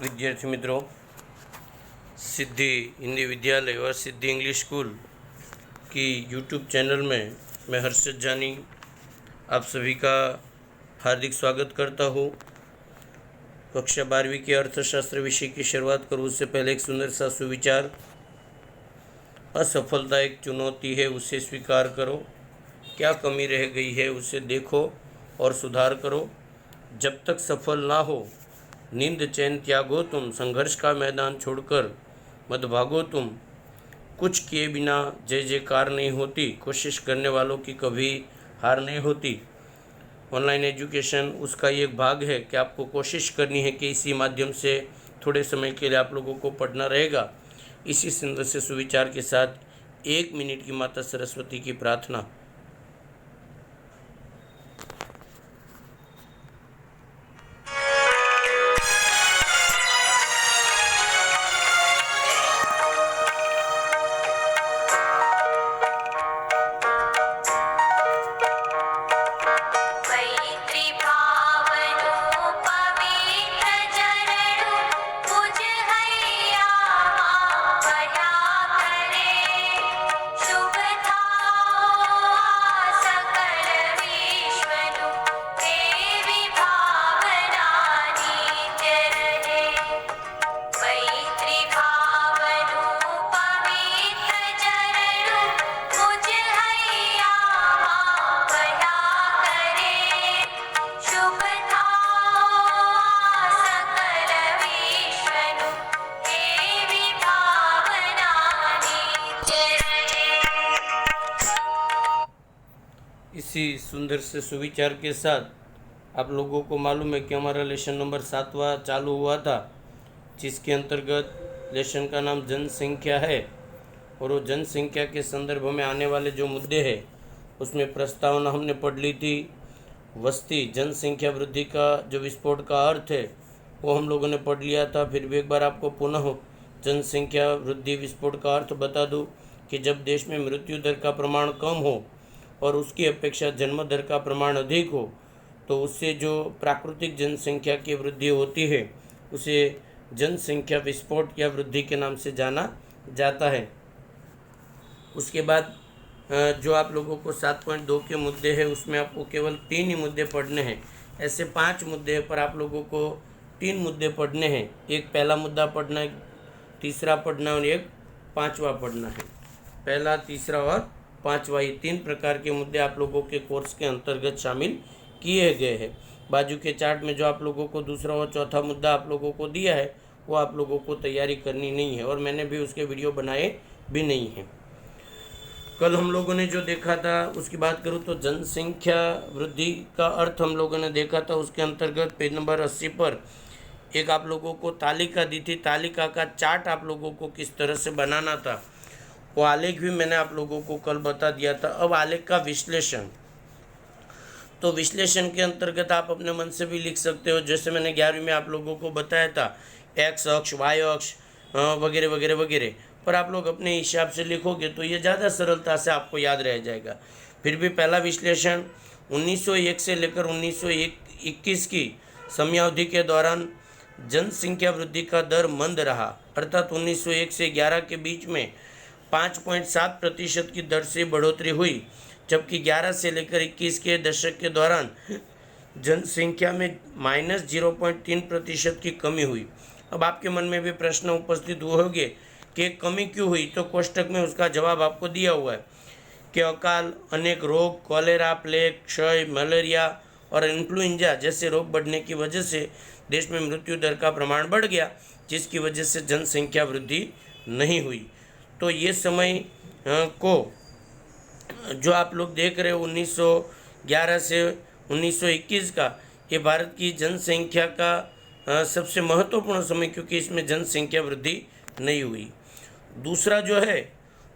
विद्यार्थी मित्रों, सिद्धि हिंदी विद्यालय और सिद्धि इंग्लिश स्कूल की यूट्यूब चैनल में मैं हर्षद जानी आप सभी का हार्दिक स्वागत करता हूँ। कक्षा 12वीं के अर्थशास्त्र विषय की शुरुआत करूँ उससे पहले एक सुंदर सा सुविचार। असफलता एक चुनौती है, उसे स्वीकार करो। क्या कमी रह गई है उसे देखो और सुधार करो। जब तक सफल ना हो नींद चैन त्यागो तुम, संघर्ष का मैदान छोड़कर मत भागो तुम। कुछ किए बिना जय जयकार नहीं होती, कोशिश करने वालों की कभी हार नहीं होती। ऑनलाइन एजुकेशन उसका एक भाग है कि आपको कोशिश करनी है कि इसी माध्यम से थोड़े समय के लिए आप लोगों को पढ़ना रहेगा। इसी सुंदर से सुविचार के साथ 1 मिनट की माता सरस्वती की प्रार्थना। इसी सुंदर से सुविचार के साथ आप लोगों को मालूम है कि हमारा लेसन नंबर 7वां चालू हुआ था, जिसके अंतर्गत लेसन का नाम जनसंख्या है। और वो जनसंख्या के संदर्भ में आने वाले जो मुद्दे हैं उसमें प्रस्तावना हमने पढ़ ली थी। वस्ती जनसंख्या वृद्धि का जो विस्फोट का अर्थ है वो हम लोगों ने पढ़ लिया था। फिर भी एक बार आपको पुनः जनसंख्या वृद्धि विस्फोट का अर्थ बता दूं कि जब देश में मृत्यु दर का प्रमाण कम हो और उसकी अपेक्षा जन्म दर का प्रमाण अधिक हो तो उससे जो प्राकृतिक जनसंख्या की वृद्धि होती है उसे जनसंख्या विस्फोट या वृद्धि के नाम से जाना जाता है। उसके बाद जो आप लोगों को 7.2 के मुद्दे हैं उसमें आपको केवल 3 ही मुद्दे पढ़ने हैं। ऐसे 5 मुद्दे हैं पर आप लोगों को 3 मुद्दे पढ़ने हैं। एक पहला मुद्दा पढ़ना है, तीसरा पढ़ना है और एक 5वां पढ़ना है। पहला, तीसरा और 5वां, ये 3 प्रकार के मुद्दे आप लोगों के कोर्स के अंतर्गत शामिल किए गए हैं। बाजू के चार्ट में जो आप लोगों को दूसरा और चौथा मुद्दा आप लोगों को दिया है वो आप लोगों को तैयारी करनी नहीं है और मैंने भी उसके वीडियो बनाए भी नहीं हैं। कल हम लोगों ने जो देखा था उसकी बात करूँ तो जनसंख्या वृद्धि का अर्थ हम लोगों ने देखा था। उसके अंतर्गत पेज नंबर 80 पर एक आप लोगों को तालिका दी थी। तालिका का चार्ट आप लोगों को किस तरह से बनाना था वो आलेख भी मैंने आप लोगों को कल बता दिया था। अब आलेख का विश्लेषण, तो विश्लेषण के अंतर्गत आप अपने मन से भी लिख सकते हो, जैसे मैंने 11वीं में आप लोगों को बताया था एक्स अक्ष, वाई अक्ष वगैरह वगैरह वगैरह, पर आप लोग अपने हिसाब से लिखोगे तो ये ज़्यादा सरलता से आपको याद रह जाएगा। फिर भी पहला विश्लेषण 1901 से लेकर 1921 की समयावधि के दौरान जनसंख्या वृद्धि का दर मंद रहा, अर्थात 1901 से 11 के बीच में 5.7% की दर से बढ़ोतरी हुई, जबकि 11 से लेकर 21 के दशक के दौरान जनसंख्या में -0.3% की कमी हुई। अब आपके मन में भी प्रश्न उपस्थित होंगे कि कमी क्यों हुई, तो कोष्टक में उसका जवाब आपको दिया हुआ है कि अकाल, अनेक रोग, कॉलेरा, प्लेग, क्षय, मलेरिया और इन्फ्लुएंजा जैसे रोग बढ़ने की वजह से देश में मृत्यु दर का प्रमाण बढ़ गया, जिसकी वजह से जनसंख्या वृद्धि नहीं हुई। तो ये समय को जो आप लोग देख रहे हो 1911 से 1921 का, ये भारत की जनसंख्या का सबसे महत्वपूर्ण समय, क्योंकि इसमें जनसंख्या वृद्धि नहीं हुई। दूसरा जो है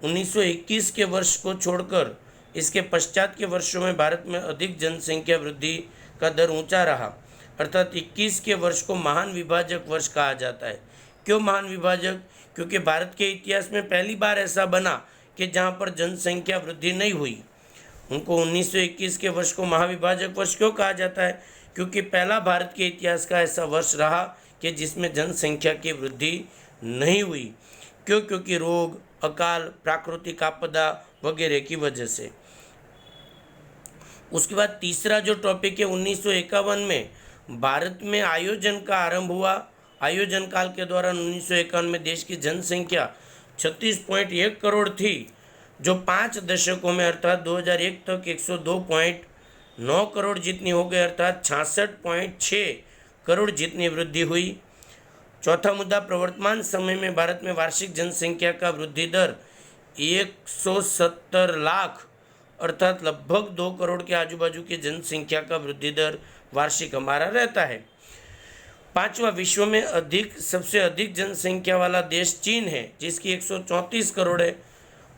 1921 के वर्ष को छोड़कर इसके पश्चात के वर्षों में भारत में अधिक जनसंख्या वृद्धि का दर ऊंचा रहा, अर्थात 21 के वर्ष को महान विभाजक वर्ष कहा जाता है। क्यों महान विभाजक? क्योंकि भारत के इतिहास में पहली बार ऐसा बना कि जहां पर जनसंख्या वृद्धि नहीं हुई। उनको 1921 के वर्ष को महाविभाजक वर्ष क्यों कहा जाता है? क्योंकि पहला भारत के इतिहास का ऐसा वर्ष रहा कि जिसमें जनसंख्या की वृद्धि नहीं हुई। क्यों? क्योंकि रोग, अकाल, प्राकृतिक आपदा वगैरह की वजह से। उसके बाद तीसरा जो टॉपिक है, 1951 में भारत में आयोजन का आरंभ हुआ। आयोजन काल के दौरान 1951 में देश की जनसंख्या 36.1 करोड़ थी, जो 5 दशकों में अर्थात 2001 तक 102.9 करोड़ जितनी हो गई, अर्थात 66.6 करोड़ जितनी वृद्धि हुई। चौथा मुद्दा, प्रवर्तमान समय में भारत में वार्षिक जनसंख्या का वृद्धि दर 170 लाख अर्थात लगभग 2 करोड़ के आजू बाजू की जनसंख्या का वृद्धि दर वार्षिक हमारा रहता है। पांचवा, विश्व में सबसे अधिक जनसंख्या वाला देश चीन है, जिसकी 134 करोड़ है,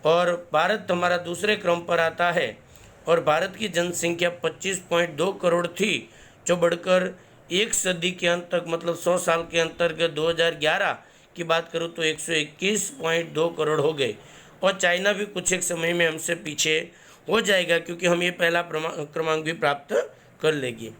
और भारत हमारा दूसरे क्रम पर आता है। और भारत की जनसंख्या 25.2 करोड़ थी, जो बढ़कर एक सदी के अंत तक मतलब 100 साल के अंतर्गत 2011 की बात करूँ तो 121.2 करोड़ हो गए। और चाइना भी कुछ एक समय में हमसे पीछे हो जाएगा, क्योंकि हम ये पहला क्रमांक भी प्राप्त कर लेंगे।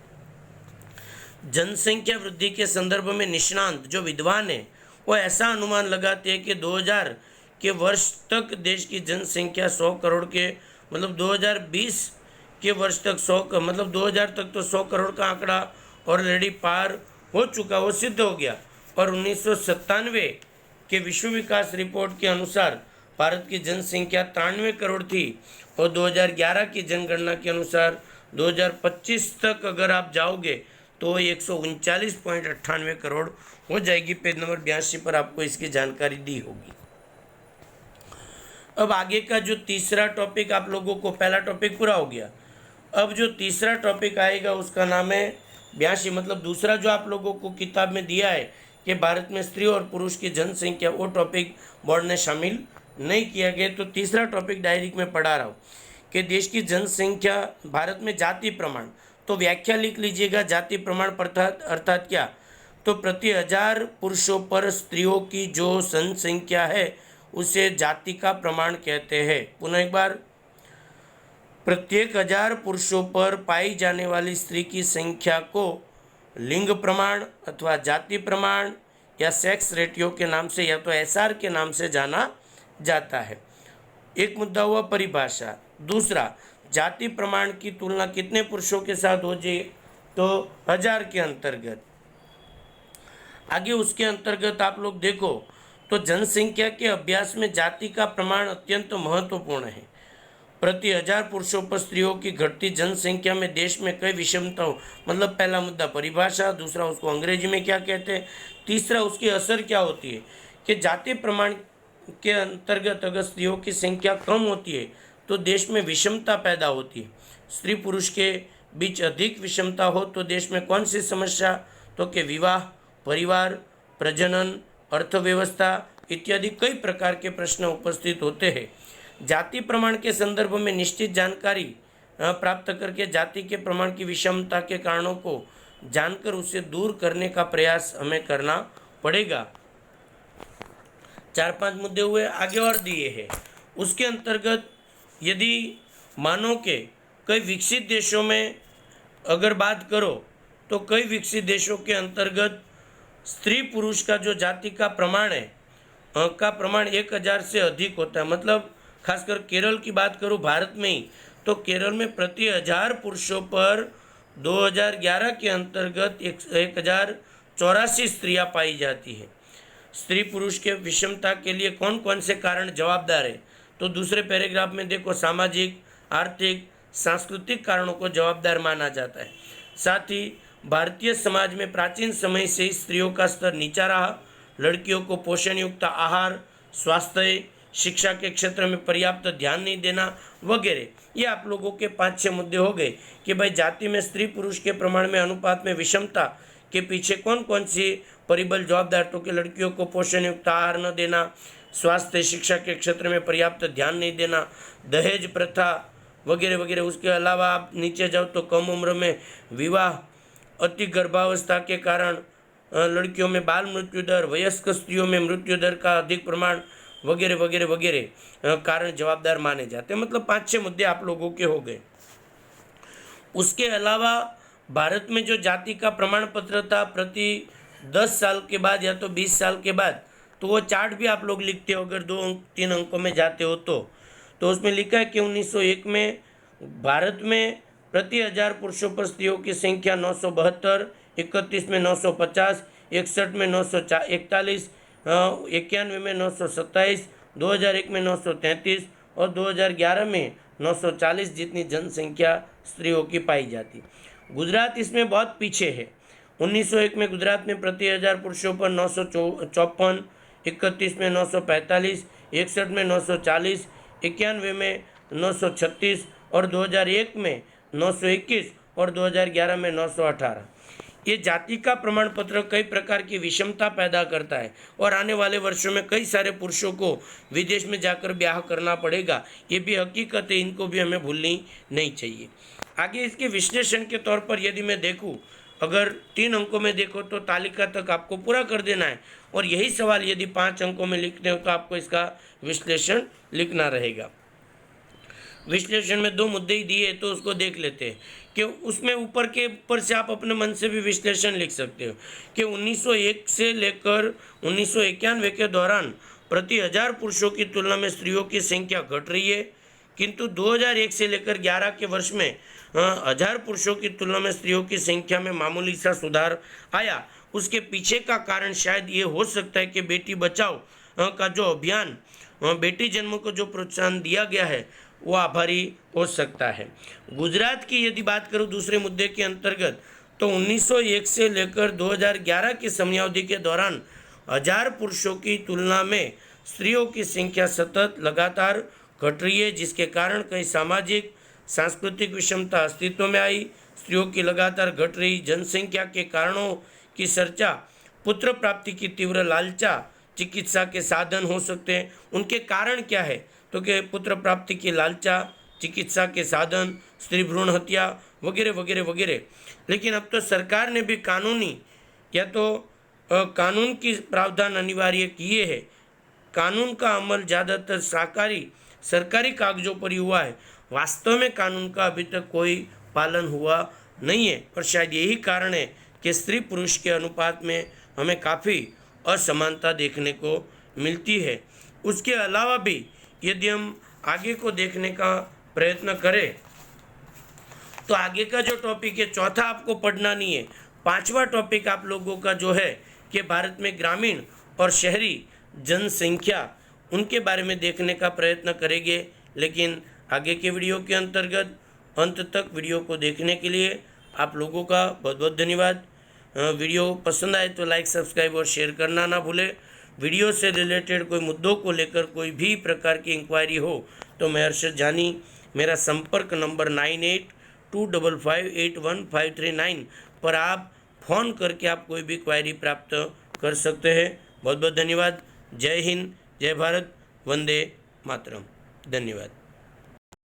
जनसंख्या वृद्धि के संदर्भ में निष्णांत जो विद्वान है वो ऐसा अनुमान लगाते हैं कि 2000 के वर्ष तक देश की जनसंख्या 100 करोड़ के मतलब 2020 के वर्ष तक 100 मतलब 2000 तक तो 100 करोड़ का आंकड़ा ऑलरेडी पार हो चुका, वो सिद्ध हो गया। और 1997 के विश्व विकास रिपोर्ट के अनुसार भारत की जनसंख्या 93 करोड़ थी, और 2011 की जनगणना के अनुसार 2025 तक अगर आप जाओगे तो 139.98 करोड़ हो जाएगी। पेज नंबर 82 पर आपको इसकी जानकारी दी होगी। अब आगे का जो तीसरा टॉपिक आप लोगों को, पहला टॉपिक पूरा हो गया। अब जो तीसरा टॉपिक आएगा उसका नाम है 82, मतलब दूसरा जो आप लोगों को किताब में दिया है कि भारत में स्त्री और पुरुष की जनसंख्या, वो टॉपिक बोर्ड ने शामिल नहीं किया गया। तो तीसरा टॉपिक डायरी में पढ़ा रहा हूँ कि देश की जनसंख्या भारत में जाति प्रमाण, तो व्याख्या लिख लीजिएगा। जाति प्रमाण अर्थात क्या? तो प्रति 1000 पुरुषों पर स्त्रियों की जो जनसंख्या है उसे जाति का प्रमाण कहते हैं। पुनः एक बार, प्रत्येक 1000 पुरुषों पर पाई जाने वाली स्त्री की संख्या को लिंग प्रमाण अथवा जाति प्रमाण या सेक्स रेटियो के नाम से या तो एसआर के नाम से जाना जाता है। एक मुद्दा हुआ परिभाषा। दूसरा, जाति प्रमाण की तुलना कितने पुरुषों के साथ हो जाए? तो 1000 के अंतर्गत। आगे उसके अंतर्गत आप लोग देखो तो जनसंख्या के अभ्यास में जाति का प्रमाण अत्यंत महत्वपूर्ण है। प्रति 1000 पुरुषों पर स्त्रियों की घटती जनसंख्या में देश में कई विषमताओं, मतलब पहला मुद्दा परिभाषा, दूसरा उसको अंग्रेजी में क्या कहते हैं, तीसरा उसकी असर क्या होती है कि जाति प्रमाण के अंतर्गत अगर स्त्रियों की संख्या कम होती है तो देश में विषमता पैदा होती है। स्त्री पुरुष के बीच अधिक विषमता हो तो देश में कौन सी समस्या? तो कि विवाह, परिवार, प्रजनन, अर्थव्यवस्था इत्यादि कई प्रकार के प्रश्न उपस्थित होते हैं। जाति प्रमाण के संदर्भ में निश्चित जानकारी प्राप्त करके जाति के प्रमाण की विषमता के कारणों को जानकर उसे दूर करने का प्रयास हमें करना पड़ेगा। 4-5 मुद्दे हुए, आगे और दिए हैं। उसके अंतर्गत यदि मानो के कई विकसित देशों में अगर बात करो तो कई विकसित देशों के अंतर्गत स्त्री पुरुष का जो जाति का प्रमाण है का प्रमाण 1000 से अधिक होता है। मतलब खासकर केरल की बात करूँ भारत में ही, तो केरल में प्रति 1000 पुरुषों पर 2011 के अंतर्गत 1084 स्त्रियां पाई जाती है। स्त्री पुरुष के विषमता के लिए कौन कौन से कारण जवाबदार है? तो दूसरे पैराग्राफ में देखो, सामाजिक, आर्थिक, सांस्कृतिक कारणों को जवाबदार माना जाता है। साथ ही भारतीय समाज में प्राचीन समय से ही स्त्रियों का स्तर नीचा रहा। लड़कियों को पोषण युक्त आहार, स्वास्थ्य, शिक्षा के क्षेत्र में पर्याप्त ध्यान नहीं देना वगैरह, ये आप लोगों के 5-6 मुद्दे हो गए कि भाई जाति में स्त्री पुरुष के प्रमाण में अनुपात में विषमता के पीछे कौन कौन सी परिबल जवाबदार? तो कि लड़कियों को पोषण युक्त आहार न देना, स्वास्थ्य शिक्षा के क्षेत्र में पर्याप्त ध्यान नहीं देना, दहेज प्रथा वगैरह वगैरह। उसके अलावा आप नीचे जाओ तो कम उम्र में विवाह, अति गर्भावस्था के कारण लड़कियों में बाल मृत्यु दर, वयस्क स्त्रियों में मृत्यु दर का अधिक प्रमाण वगैरह वगैरह वगैरह कारण जवाबदार माने जाते हैं। मतलब 5-6 मुद्दे आप लोगों के हो गए। उसके अलावा भारत में जो जाति का प्रमाण पत्र था प्रति 10 साल के बाद या तो 20 साल के बाद, तो वो चार्ट भी आप लोग लिखते हो अगर 2-3 अंकों में जाते हो तो उसमें लिखा है कि 1901 में भारत में प्रति 1000 पुरुषों पर स्त्रियों की संख्या 972, 31 में 950, 61 में 941, 91 में 927, 2001 में 933 और 2011 में 940 जितनी जनसंख्या स्त्रियों की पाई जाती। गुजरात इसमें बहुत पीछे है। 1901 में गुजरात में प्रति 1000 पुरुषों पर 954, 31 में 945, 61 में 940, 91 में 936 और 2001 में 921 और 2011 में 918। ये जाति का प्रमाण पत्र कई प्रकार की विषमता पैदा करता है और आने वाले वर्षों में कई सारे पुरुषों को विदेश में जाकर ब्याह करना पड़ेगा। ये भी हकीकत है, इनको भी हमें भूलनी नहीं चाहिए। आगे इसके विश्लेषण के तौर पर यदि मैं देखूं, अगर 3 अंकों में देखो तो तालिका तक आपको पूरा कर देना है और यही सवाल यदि 5 अंकों में लिखते हो तो आपको इसका विश्लेषण लिखना रहेगा। विश्लेषण में 2 मुद्दे ही दिए तो उसको देख लेते हैं कि उसमें ऊपर से आप अपने मन से भी विश्लेषण लिख सकते हो कि 1901 से लेकर 1991 के दौरान प्रति 1000 पुरुषों की तुलना में स्त्रियों की संख्या घट रही है, किंतु 2001 से लेकर 11 के वर्ष में 1000 पुरुषों की तुलना में स्त्रियों की संख्या में मामूली सा सुधार आया। उसके पीछे का कारण शायद ये हो सकता है कि बेटी बचाओ का जो अभियान, बेटी जन्म को जो प्रोत्साहन दिया गया है वो आभारी हो सकता है। गुजरात की यदि बात करूं दूसरे मुद्दे के अंतर्गत, तो 1901 से लेकर 2011 की समयावधि के दौरान 1000 पुरुषों की तुलना में स्त्रियों की संख्या सतत लगातार घट रही है, जिसके कारण कई सामाजिक सांस्कृतिक विषमता अस्तित्व में आई। स्त्रियों की लगातार घट रही जनसंख्या के कारणों की चर्चा पुत्र प्राप्ति की तीव्र लालचा, चिकित्सा के साधन हो सकते हैं। उनके कारण क्या है तो कि पुत्र प्राप्ति की लालचा, चिकित्सा के साधन, स्त्री भ्रूण हत्या वगैरह वगैरह वगैरह। लेकिन अब तो सरकार ने भी कानूनी या तो कानून की प्रावधान अनिवार्य किए हैं। कानून का अमल ज़्यादातर सरकारी कागजों पर ही हुआ है। वास्तव में कानून का अभी तक कोई पालन हुआ नहीं है और शायद यही कारण है कि स्त्री पुरुष के अनुपात में हमें काफ़ी असमानता देखने को मिलती है। उसके अलावा भी यदि हम आगे को देखने का प्रयत्न करें तो आगे का जो टॉपिक है, चौथा आपको पढ़ना नहीं है। 5वां टॉपिक आप लोगों का जो है कि भारत में ग्रामीण और शहरी जनसंख्या, उनके बारे में देखने का प्रयत्न करेंगे। लेकिन आगे के वीडियो के अंतर्गत अंत तक वीडियो को देखने के लिए आप लोगों का बहुत बहुत धन्यवाद। वीडियो पसंद आए तो लाइक, सब्सक्राइब और शेयर करना ना भूलें। वीडियो से रिलेटेड कोई मुद्दों को लेकर कोई भी प्रकार की इंक्वायरी हो तो मैं हर्षद जानी, मेरा संपर्क नंबर 9825581539 पर आप फ़ोन करके आप कोई भी क्वायरी प्राप्त कर सकते हैं। बहुत बहुत धन्यवाद। जय हिंद, जय भारत, वंदे मातरम। धन्यवाद।